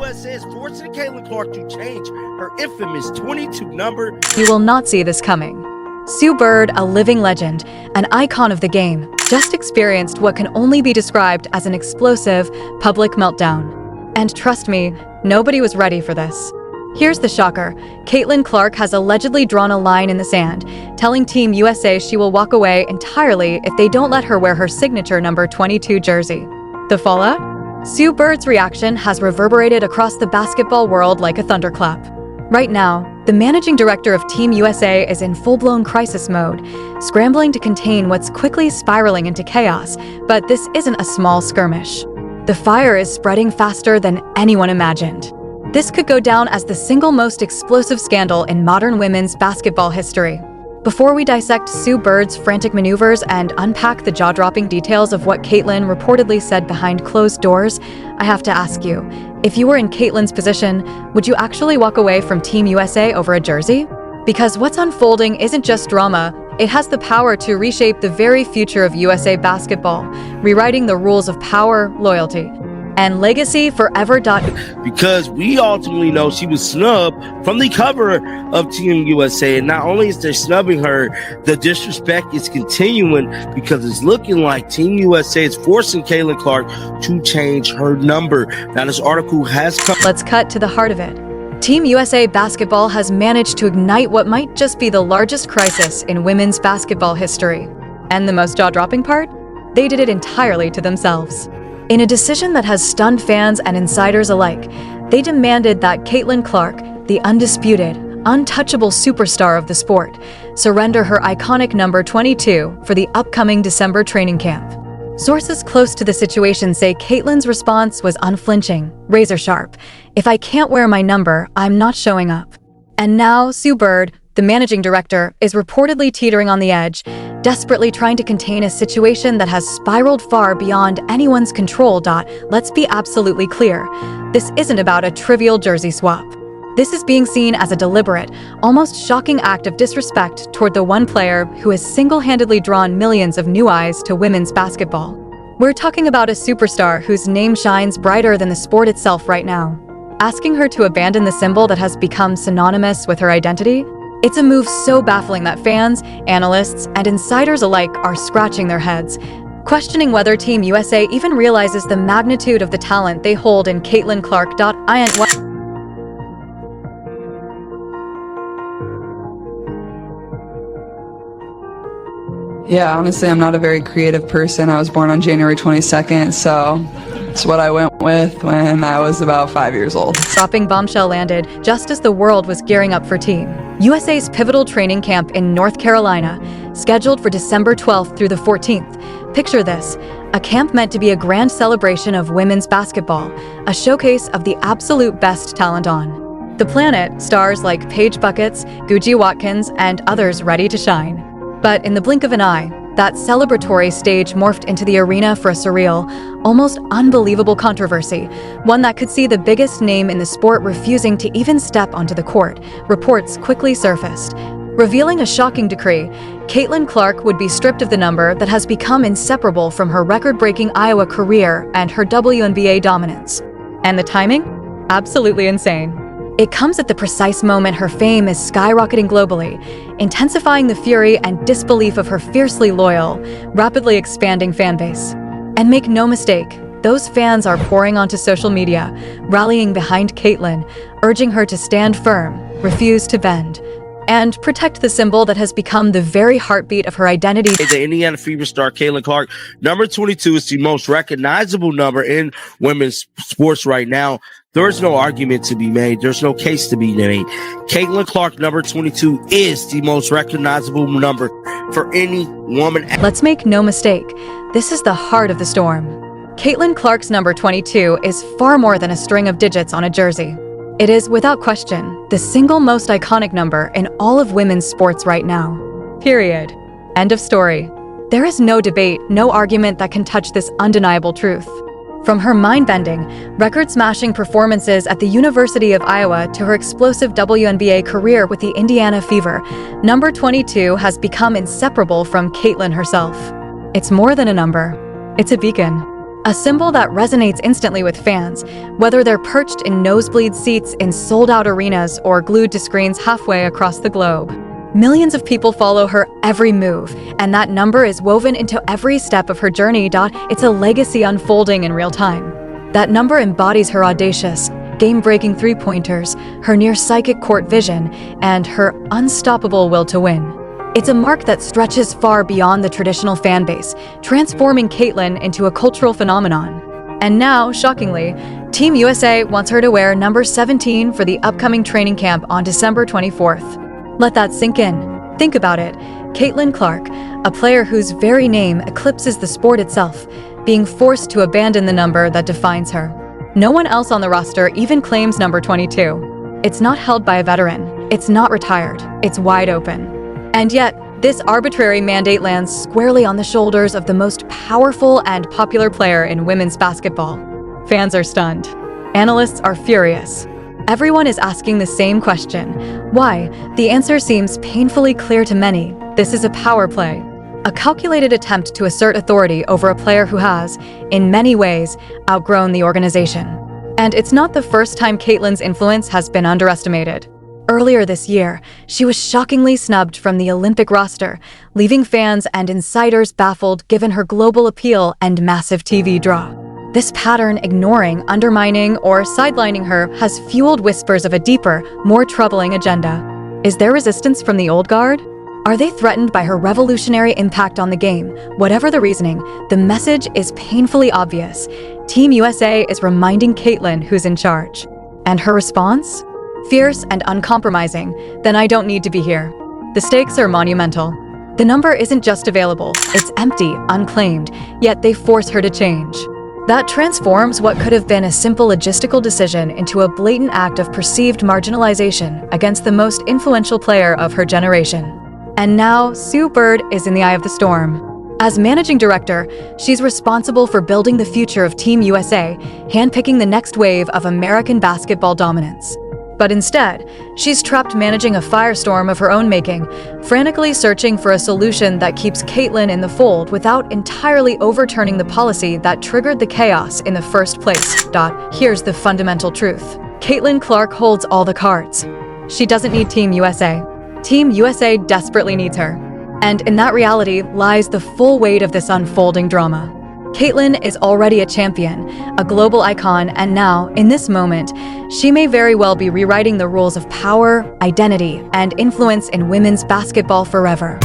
USA is forcing Caitlin Clark to change her infamous 22 number. You will not see this coming. Sue Bird, a living legend, an icon of the game, just experienced what can only be described as an explosive public meltdown. And trust me, nobody was ready for this. Here's the shocker. Caitlin Clark has allegedly drawn a line in the sand, telling Team USA she will walk away entirely if they don't let her wear her signature number 22 jersey. The fallout? Sue Bird's reaction has reverberated across the basketball world like a thunderclap. Right now, the managing director of Team USA is in full-blown crisis mode, scrambling to contain what's quickly spiraling into chaos, but this isn't a small skirmish. The fire is spreading faster than anyone imagined. This could go down as the single most explosive scandal in modern women's basketball history. Before we dissect Sue Bird's frantic maneuvers and unpack the jaw-dropping details of what Caitlin reportedly said behind closed doors, I have to ask you, if you were in Caitlin's position, would you actually walk away from Team USA over a jersey? Because what's unfolding isn't just drama, it has the power to reshape the very future of USA basketball, rewriting the rules of power, loyalty, and legacy forever. Because we ultimately know she was snubbed from the cover of Team USA, and not only is they snubbing her, the disrespect is continuing because it's looking like Team USA is forcing Caitlin Clark to change her number. Now this article has come. Let's cut to the heart of it. Team USA basketball has managed to ignite what might just be the largest crisis in women's basketball history. And the most jaw-dropping part? They did it entirely to themselves. In a decision that has stunned fans and insiders alike, they demanded that Caitlin Clark, the undisputed, untouchable superstar of the sport, surrender her iconic number 22 for the upcoming December training camp. Sources close to the situation say Caitlin's response was unflinching, razor-sharp. If I can't wear my number, I'm not showing up. And now Sue Bird, the managing director, is reportedly teetering on the edge, desperately trying to contain a situation that has spiraled far beyond anyone's control. Let's be absolutely clear. This isn't about a trivial jersey swap. This is being seen as a deliberate, almost shocking act of disrespect toward the one player who has single-handedly drawn millions of new eyes to women's basketball. We're talking about a superstar whose name shines brighter than the sport itself right now. Asking her to abandon the symbol that has become synonymous with her identity? It's a move so baffling that fans, analysts, and insiders alike are scratching their heads, questioning whether Team USA even realizes the magnitude of the talent they hold in Caitlin Clark. Yeah, honestly, I'm not a very creative person. I was born on January 22nd, so it's what I went with when I was about 5 years old. Dropping bombshell landed just as the world was gearing up for Team USA's pivotal training camp in North Carolina, scheduled for December 12th through the 14th. Picture this, a camp meant to be a grand celebration of women's basketball, a showcase of the absolute best talent on the planet, stars like Paige Buckets, Gucci Watkins, and others ready to shine. But in the blink of an eye, that celebratory stage morphed into the arena for a surreal, almost unbelievable controversy, one that could see the biggest name in the sport refusing to even step onto the court. Reports quickly surfaced, revealing a shocking decree. Caitlin Clark would be stripped of the number that has become inseparable from her record-breaking Iowa career and her WNBA dominance. And the timing? Absolutely insane. It comes at the precise moment her fame is skyrocketing globally, intensifying the fury and disbelief of her fiercely loyal, rapidly expanding fan base. And make no mistake, those fans are pouring onto social media, rallying behind Caitlin, urging her to stand firm, refuse to bend, and protect the symbol that has become the very heartbeat of her identity. The Indiana Fever star Caitlin Clark, number 22, is the most recognizable number in women's sports right now. There is no argument to be made. There's no case to be made. Caitlin Clark, number 22, is the most recognizable number for any woman. Let's make no mistake, this is the heart of the storm. Caitlin Clark's number 22 is far more than a string of digits on a jersey. It is, without question, the single most iconic number in all of women's sports right now. Period. End of story. There is no debate, no argument that can touch this undeniable truth. From her mind-bending, record-smashing performances at the University of Iowa to her explosive WNBA career with the Indiana Fever, number 22 has become inseparable from Caitlin herself. It's more than a number. It's a beacon. A symbol that resonates instantly with fans, whether they're perched in nosebleed seats in sold-out arenas or glued to screens halfway across the globe. Millions of people follow her every move, and that number is woven into every step of her journey. It's a legacy unfolding in real time. That number embodies her audacious, game-breaking three-pointers, her near-psychic court vision, and her unstoppable will to win. It's a mark that stretches far beyond the traditional fan base, transforming Caitlyn into a cultural phenomenon. And now, shockingly, Team USA wants her to wear number 17 for the upcoming training camp on December 24th. Let that sink in. Think about it. Caitlyn Clark, a player whose very name eclipses the sport itself, being forced to abandon the number that defines her. No one else on the roster even claims number 22. It's not held by a veteran. It's not retired. It's wide open. And yet, this arbitrary mandate lands squarely on the shoulders of the most powerful and popular player in women's basketball. Fans are stunned. Analysts are furious. Everyone is asking the same question. Why? The answer seems painfully clear to many. This is a power play. A calculated attempt to assert authority over a player who has, in many ways, outgrown the organization. And it's not the first time Caitlyn's influence has been underestimated. Earlier this year, she was shockingly snubbed from the Olympic roster, leaving fans and insiders baffled given her global appeal and massive TV draw. This pattern, ignoring, undermining, or sidelining her, has fueled whispers of a deeper, more troubling agenda. Is there resistance from the old guard? Are they threatened by her revolutionary impact on the game? Whatever the reasoning, the message is painfully obvious. Team USA is reminding Caitlyn who's in charge. And her response? Fierce and uncompromising. Then I don't need to be here. The stakes are monumental. The number isn't just available, it's empty, unclaimed, yet they force her to change. That transforms what could have been a simple logistical decision into a blatant act of perceived marginalization against the most influential player of her generation. And now, Sue Bird is in the eye of the storm. As managing director, she's responsible for building the future of Team USA, handpicking the next wave of American basketball dominance. But instead, she's trapped managing a firestorm of her own making, frantically searching for a solution that keeps Caitlyn in the fold without entirely overturning the policy that triggered the chaos in the first place. Here's the fundamental truth. Caitlyn Clark holds all the cards. She doesn't need Team USA. Team USA desperately needs her. And in that reality lies the full weight of this unfolding drama. Caitlyn is already a champion, a global icon, and now, in this moment, she may very well be rewriting the rules of power, identity, and influence in women's basketball forever.